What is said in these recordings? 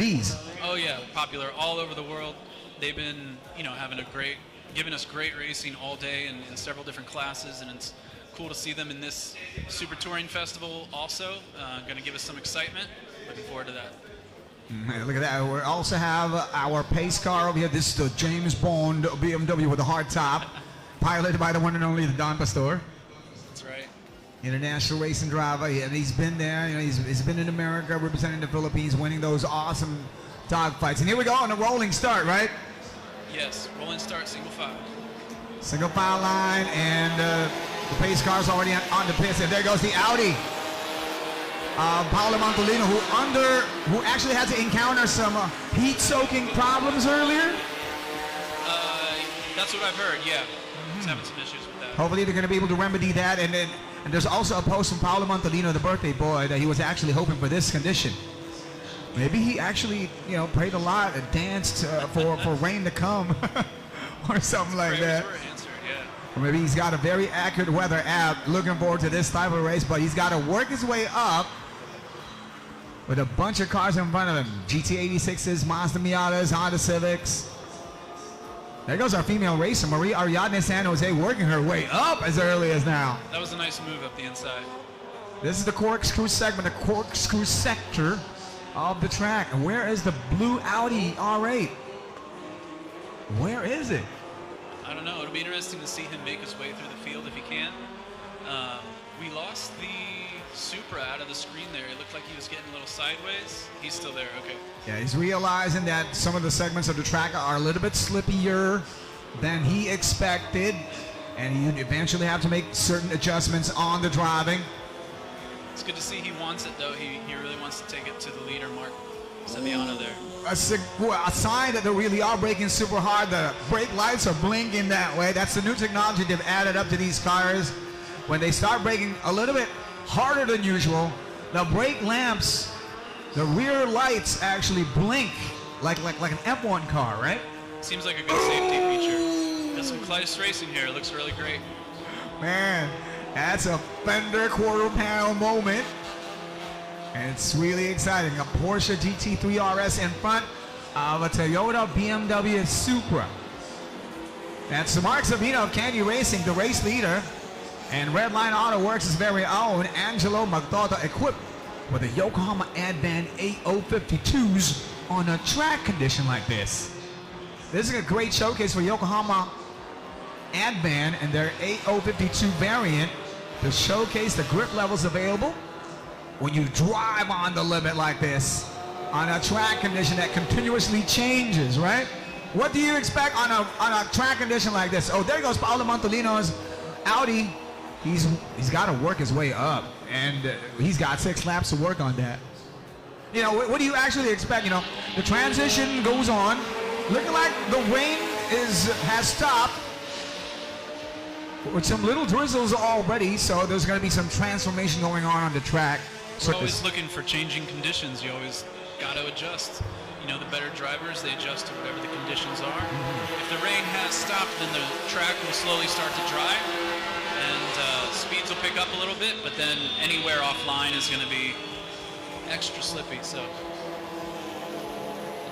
these? Oh yeah, popular all over the world. They've been, giving us great racing all day in several different classes, and it's cool to see them in this Super Touring Festival also. Going to give us some excitement. Looking forward to that. Look at that. We also have our pace car over here. This is the James Bond BMW with a hard top, piloted by the one and only Don Pastor. That's right. International racing driver, and he's been there. He's been in America, representing the Philippines, winning those awesome dogfights. And here we go on a rolling start, right? Yes, rolling start, single file. Single file line, and the pace car's already on the pits, and there goes the Audi. Paolo Montolino, who actually had to encounter some heat-soaking problems earlier. That's what I've heard. Yeah, he's having some issues with that. Hopefully, they're going to be able to remedy that. And there's also a post from Paolo Montolino, the birthday boy, that he was actually hoping for this condition. Maybe he actually, prayed a lot and danced for rain to come, or something like that. Or maybe he's got a very accurate weather app. Looking forward to this type of race, but he's got to work his way up with a bunch of cars in front of him. GT86s, Mazda Miatas, Honda Civics. There goes our female racer, Marie Ariadne San Jose, working her way up as early as now. That was a nice move up the inside. This is the corkscrew segment, the corkscrew sector of the track. And where is the blue Audi R8? Where is it? I don't know. It'll be interesting to see him make his way through the field if he can. We lost the Supra out of the screen there. It looked like he was getting a little sideways. He's still there. Okay. Yeah, he's realizing that some of the segments of the track are a little bit slippier than he expected, and you eventually have to make certain adjustments on the driving. It's good to see he wants it, though. He really wants to take it to the leader, Mark Saviano there. A sign that they really are braking super hard. The brake lights are blinking that way. That's the new technology they've added up to these cars. When they start braking a little bit harder than usual, the brake lamps, the rear lights actually blink like an F1 car, right? Seems like a good safety feature. Got some close racing here. It looks really great. Man, that's a fender quarter panel moment. And it's really exciting. A Porsche GT3RS in front of a Toyota BMW Supra. That's Mark Savino of Kandi Racing, the race leader. And Redline Autoworks' very own Angelo Magdoto, equipped with the Yokohama Advan 8052s on a track condition like this. This is a great showcase for Yokohama Advan and their 8052 variant to showcase the grip levels available when you drive on the limit like this on a track condition that continuously changes, right? What do you expect on a track condition like this? Oh, there goes Paolo Montolino's Audi. He's got to work his way up, and he's got 6 laps to work on that. What do you actually expect? The transition goes on, looking like the rain has stopped with some little drizzles already, so there's going to be some transformation going on the track. We're always looking for changing conditions. You always got to adjust. The better drivers, they adjust to whatever the conditions are. If the rain has stopped, then the track will slowly start to dry, and speeds will pick up a little bit, but then anywhere offline is going to be extra slippy. So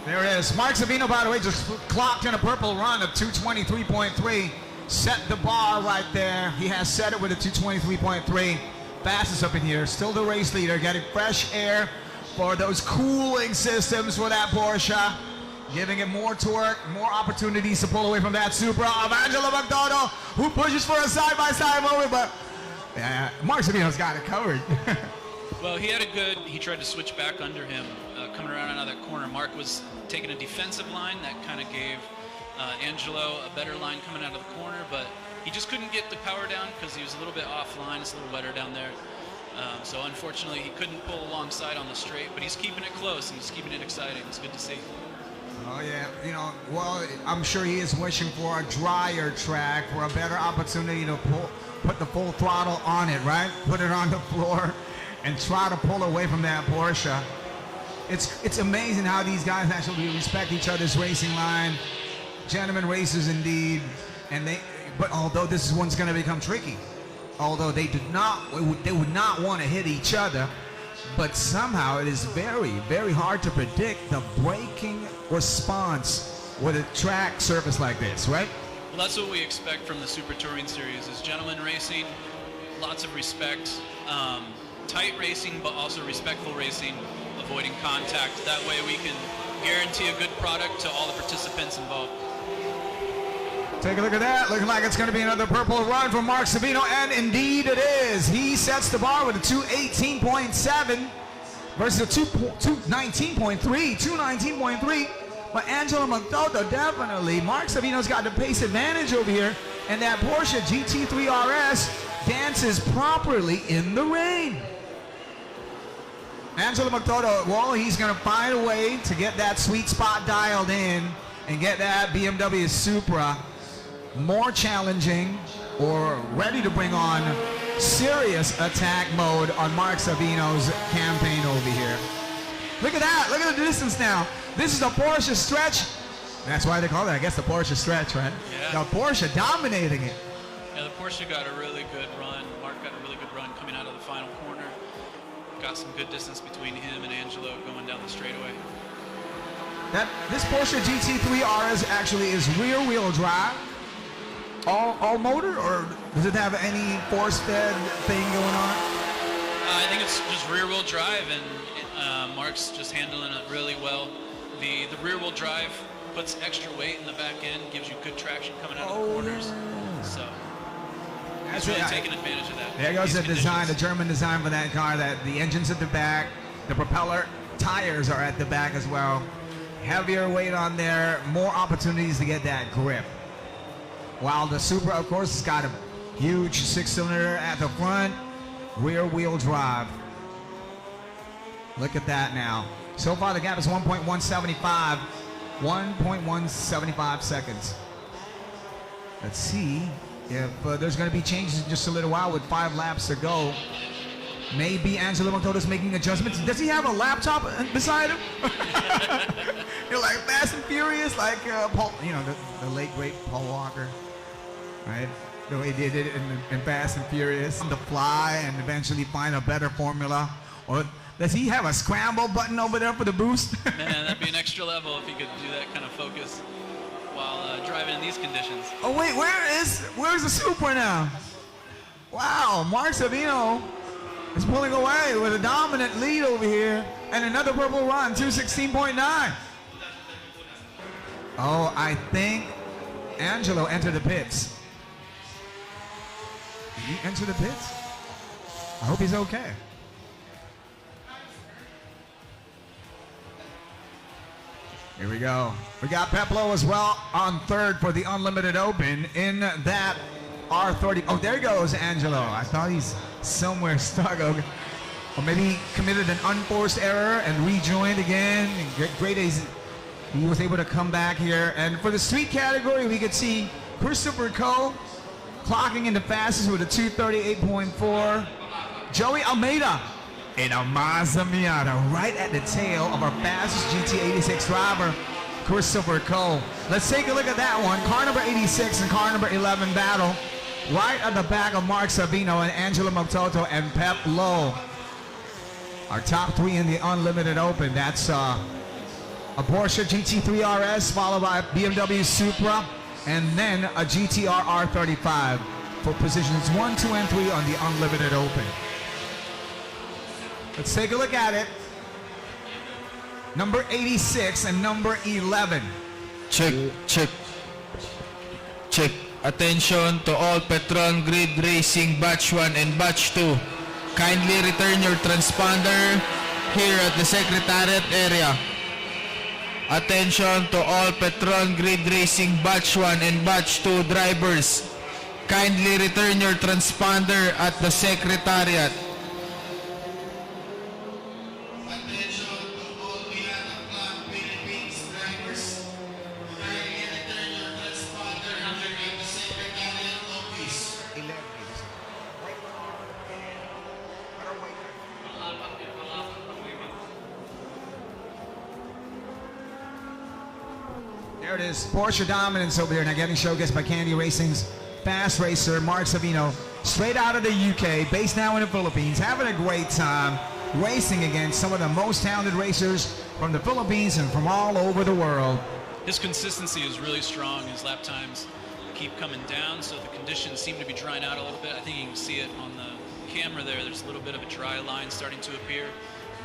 there it is. Mark Savino, by the way, just clocked in a purple run of 223.3. Set the bar right there. He has set it with a 223.3. Fastest up in here. Still the race leader, getting fresh air for those cooling systems for that Porsche, giving it more torque, more opportunities to pull away from that Supra of Angelo Magdoto, who pushes for a side-by-side moment, but Mark Savino's got it covered. Well, he tried to switch back under him, coming around out of that corner. Mark was taking a defensive line that kind of gave Angelo a better line coming out of the corner, but he just couldn't get the power down because he was a little bit offline. It's a little wetter down there. So unfortunately, he couldn't pull alongside on the straight, but he's keeping it close and he's keeping it exciting. It's good to see. Oh yeah, well, I'm sure he is wishing for a drier track, for a better opportunity to put the full throttle on it, right? Put it on the floor and try to pull away from that Porsche. It's amazing how these guys actually respect each other's racing line. Gentlemen racers indeed, but although this one's going to become tricky, although they would not want to hit each other, but somehow it is very, very hard to predict the braking response with a track surface like this, right? Well, that's what we expect from the Super Touring Series, is gentleman racing, lots of respect, tight racing, but also respectful racing, avoiding contact. That way we can guarantee a good product to all the participants involved. Take a look at that. Looking like it's going to be another purple run from Mark Savino, and indeed it is. He sets the bar with a 218.7 versus a 219.3, 219.3. But Angelo Magdalda definitely, Mark Savino's got the pace advantage over here, and that Porsche GT3RS dances properly in the rain. Angelo Magdalda, well, he's going to find a way to get that sweet spot dialed in and get that BMW Supra more challenging or ready to bring on serious attack mode on Mark Savino's campaign over here. Look at that. Look at the distance now. This is the Porsche stretch. That's why they call it, I guess, the Porsche stretch, right? Yeah. The Porsche dominating it. Yeah, the Porsche got a really good run. Mark got a really good run coming out of the final corner. Got some good distance between him and Angelo going down the straightaway. This Porsche GT3RS actually is rear-wheel drive. All motor, or does it have any force-fed thing going on? I think it's just rear-wheel drive, and Mark's just handling it really well. The rear-wheel drive puts extra weight in the back end, gives you good traction coming out of the corners. So he's really taking advantage of that. There goes the design, the German design for that car. That the engine's at the back, the propeller tires are at the back as well. Heavier weight on there, more opportunities to get that grip. While the Supra, of course, has got a huge six-cylinder at the front, rear-wheel drive. Look at that now. So far, the gap is 1.175. 1.175 seconds. Let's see if there's going to be changes in just a little while with 5 laps to go. Maybe Angelo Magdalda's making adjustments. Does he have a laptop beside him? You're like Fast and Furious, like Paul, you know, the late great Paul Walker, right? The way he did it in Fast and Furious, on the fly, and eventually find a better formula. Or does he have a scramble button over there for the boost? Man, that'd be an extra level if he could do that kind of focus while driving in these conditions. Oh wait, where's the Supra now? Wow, Mark Savino is pulling away with a dominant lead over here, and another purple run, 216.9. Oh, I think Angelo entered the pits. Did he enter the pits? I hope he's okay. Here we go. We got Peplo as well on third for the Unlimited Open in that R30. Oh, there goes Angelo. I thought he's somewhere stuck. Or maybe he committed an unforced error and rejoined again. Great days. He was able to come back here. And for the street category, we could see Christopher Coe clocking in the fastest with a 238.4. Joey Almeida in a Mazda Miata right at the tail of our fastest GT86 driver, Christopher Coe. Let's take a look at that one. Car number 86 and car number 11 battle right at the back of Mark Savino and Angelo Magdalda and Pep Lowe. Our top 3 in the Unlimited Open. That's a Porsche GT3RS followed by a BMW Supra and then a GTR R35 for positions 1, 2, and 3 on the Unlimited Open. Let's take a look at it. Number 86 and number 11. Check. Attention to all Petron Grid Racing Batch 1 and Batch 2. Kindly return your transponder here at the Secretariat area. Attention to all Petron Grid Racing Batch 1 and Batch 2 drivers. Kindly return your transponder at the Secretariat. There it is, Porsche dominance over there, now getting showcased by Kandi Racing's fast racer, Mark Savino, straight out of the UK, based now in the Philippines, having a great time. racing against some of the most talented racers from the Philippines and from all over the world. His consistency is really strong. His lap times keep coming down, so the conditions seem to be drying out a little bit. I think you can see it on the camera there. There's a little bit of a dry line starting to appear,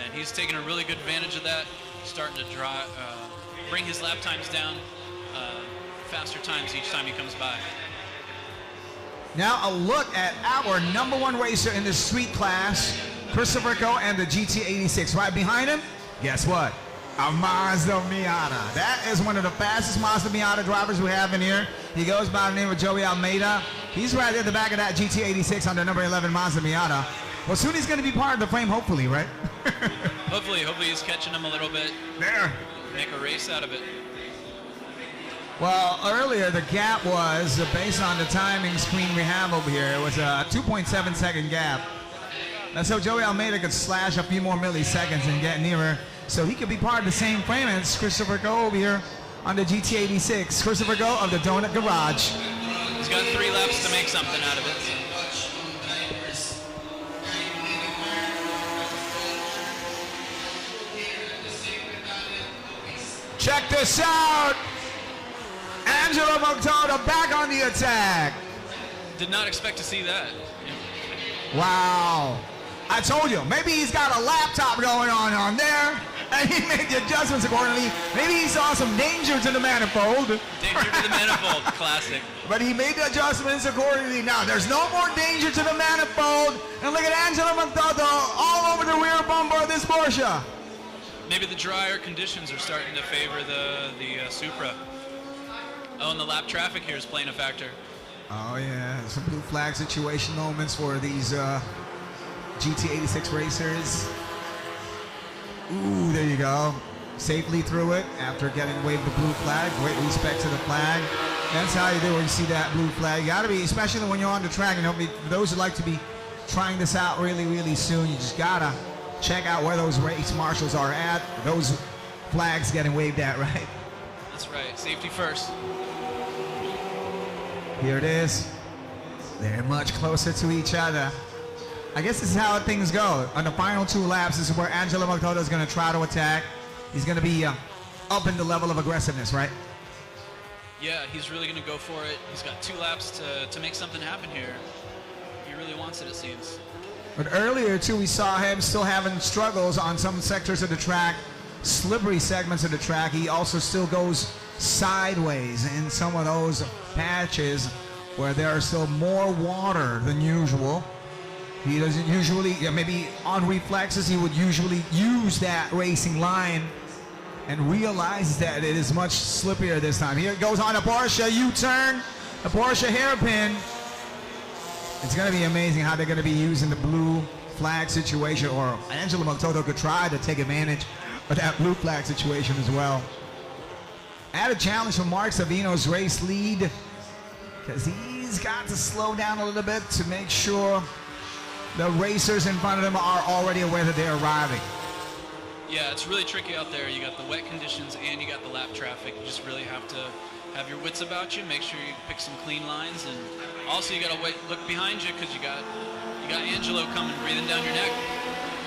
and he's taking a really good advantage of that, starting to bring his lap times down, faster times each time he comes by. Now a look at our #1 racer in the street class, Christopher Ko and the GT86. Right behind him, guess what? A Mazda Miata. That is one of the fastest Mazda Miata drivers we have in here. He goes by the name of Joey Almeida. He's right at the back of that GT86 on the number 11 Mazda Miata. Well, soon he's going to be part of the frame, hopefully, right? Hopefully he's catching him a little bit. There. Make a race out of it. Well, earlier the gap was, based on the timing screen we have over here, it was a 2.7 second gap. And so Joey Almeida could slash a few more milliseconds and get nearer, so he could be part of the same frame as Christopher Ko over here on the GT86. Christopher Ko of the Donut Garage. He's got 3 laps to make something out of it. Check this out! Angelo Moncada back on the attack. Did not expect to see that. Wow. I told you, maybe he's got a laptop going on there, and he made the adjustments accordingly. Maybe he saw some danger to the manifold. Danger to the manifold, classic. But he made the adjustments accordingly. Now, there's no more danger to the manifold. And look at Angelo Moncada all over the rear bumper of this Porsche. Maybe the drier conditions are starting to favor the Supra. Oh, and the lap traffic here is playing a factor. Oh yeah, some blue flag situation moments for these GT86 racers. Ooh, there you go. Safely through it after getting waved the blue flag. Great respect to the flag. That's how you do when you see that blue flag. You gotta be, especially when you're on the track, you know, for those who like to be trying this out really, really soon, you just gotta check out where those race marshals are at. Those flags getting waved at, right? That's right, safety first. Here it is. They're much closer to each other. I guess this is how things go. On the final 2 laps, this is where Angelo Moncada is going to try to attack. He's going to be up in the level of aggressiveness, right? Yeah, he's really going to go for it. He's got 2 laps to make something happen here. He really wants it seems. But earlier, too, we saw him still having struggles on some sectors of the track, slippery segments of the track. He also still goes sideways in some of those patches where there are still more water than usual. He doesn't usually, maybe on reflexes, he would usually use that racing line and realizes that it is much slippier this time. Here it goes on a Porsche U-turn, a Porsche hairpin. It's going to be amazing how they're going to be using the blue flag situation, or Angelo Moncada could try to take advantage of that blue flag situation as well. Added challenge from Mark Savino's race lead, because he's got to slow down a little bit to make sure the racers in front of him are already aware that they're arriving. Yeah, it's really tricky out there. You got the wet conditions and you got the lap traffic. You just really have to have your wits about you. Make sure you pick some clean lines, and also you got to look behind you because you got Angelo coming, breathing down your neck.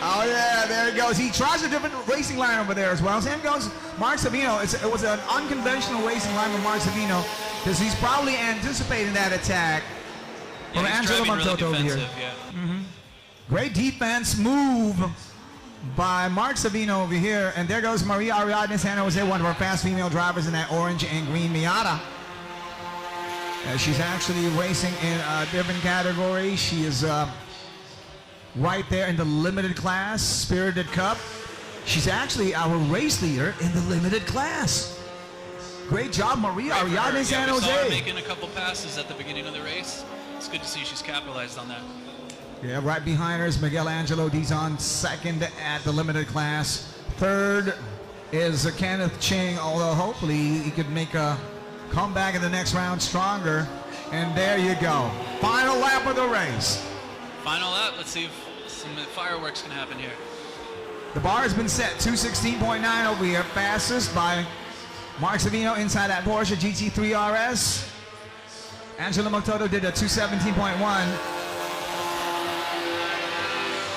Oh yeah, there he goes. He tries a different racing line over there as well. Same goes Mark Savino. It was an unconventional racing line with Mark Savino because he's probably anticipating that attack from Angelo Moncada over here. Yeah. Great defense move by Mark Savino over here. And there goes Maria Ariadne San Jose, one of our fast female drivers in that orange and green Miata. She's actually racing in a different category. She is right there in the limited class, Spirited Cup. She's actually our race leader in the limited class. Great job, Maria Ariadne San We saw her Jose. making a couple passes at the beginning of the race. It's good to see she's capitalized on that. Yeah, right behind her is Miguel Angelo Dizon, second at the limited class. Third is Kenneth Ching, although hopefully he could make a comeback in the next round stronger. And there you go. Final lap of the race. Final lap, let's see if some fireworks can happen here. The bar has been set, 216.9 over here, fastest by Mark Savino inside that Porsche GT3RS. Angelo Moncada did a 217.1.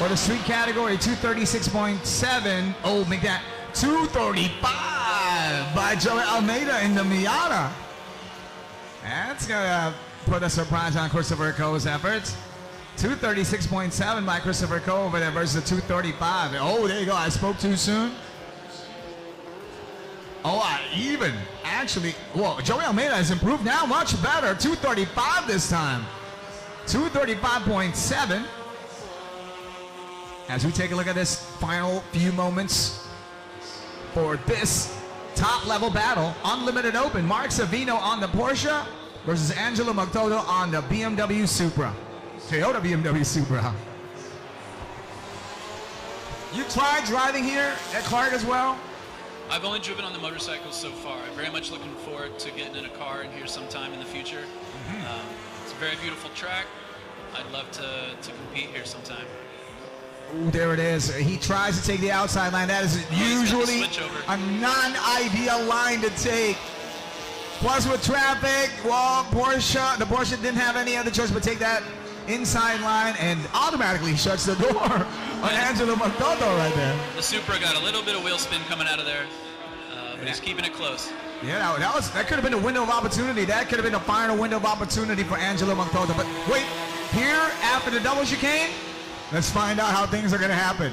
For the street category, 236.7. Oh, make that 235 by Joey Almeida in the Miata. That's gonna put a surprise on Christopher Coe's efforts. 236.7 by Christopher Coe over there versus the 235. Oh, there you go. I spoke too soon. Oh, actually, well, Joey Almeida has improved now much better. 235 this time. 235.7. As we take a look at this final few moments for this top level battle, Unlimited Open, Mark Savino on the Porsche versus Angelo Magtoto on the BMW Supra. Toyota BMW Supra. You tried driving here at Clark as well? I've only driven on the motorcycles so far. I'm very much looking forward to getting in a car in here sometime in the future. It's a very beautiful track. I'd love to compete here sometime. Ooh, there it is. He tries to take the outside line. That is usually a non-ideal line to take. Plus with traffic, well, the Porsche didn't have any other choice but take that inside line and automatically shuts the door on Angelo Magtoto right there. The Supra got a little bit of wheel spin coming out of there, but he's keeping it close. Yeah, that could have been a window of opportunity. That could have been a final window of opportunity for Angelo Magtoto. But wait, here after the double chicane, let's find out how things are going to happen.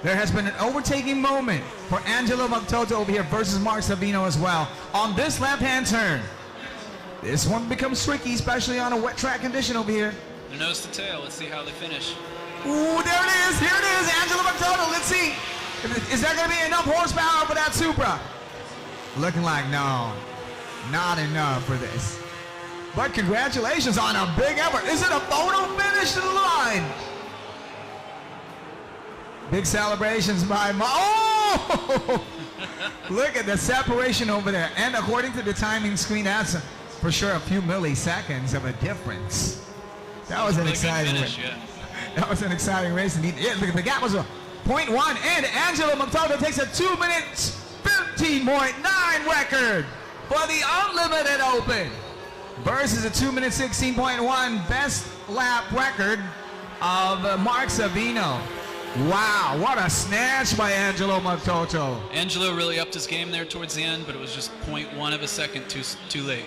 There has been an overtaking moment for Angelo Magtoto over here versus Mark Savino as well. On this left-hand turn, this one becomes tricky, especially on a wet track condition over here. Their nose to tail. Let's see how they finish. Ooh, there it is. Here it is, Angelo Magtoto. Let's see. Is there going to be enough horsepower for that Supra? Looking like no, not enough for this. But congratulations on a big effort. Is it a photo finish to the line? Big celebrations by Oh! Look at the separation over there. And according to the timing screen, that's for sure a few milliseconds of a difference. That was an exciting race. Yeah. That was an exciting race. Yeah, the gap was a 0.1, and Angelo Magtoto takes a 2 minutes 15.9 record for the Unlimited Open versus a 2 minute 16.1 best lap record of Mark Savino. Wow, what a snatch by Angelo Magtoto. Angelo really upped his game there towards the end, but it was just 0.1 of a second too late.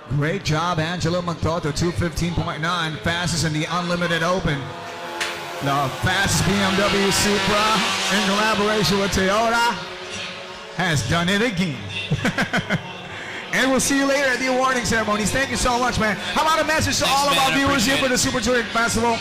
Great job, Angelo Magtoto, 2:15.9, fastest in the Unlimited Open. The fastest BMW Supra in collaboration with Toyota has done it again. And we'll see you later at the awarding ceremonies. Thank you so much, man. How about a message to all of our viewers here for the Super Touring Festival?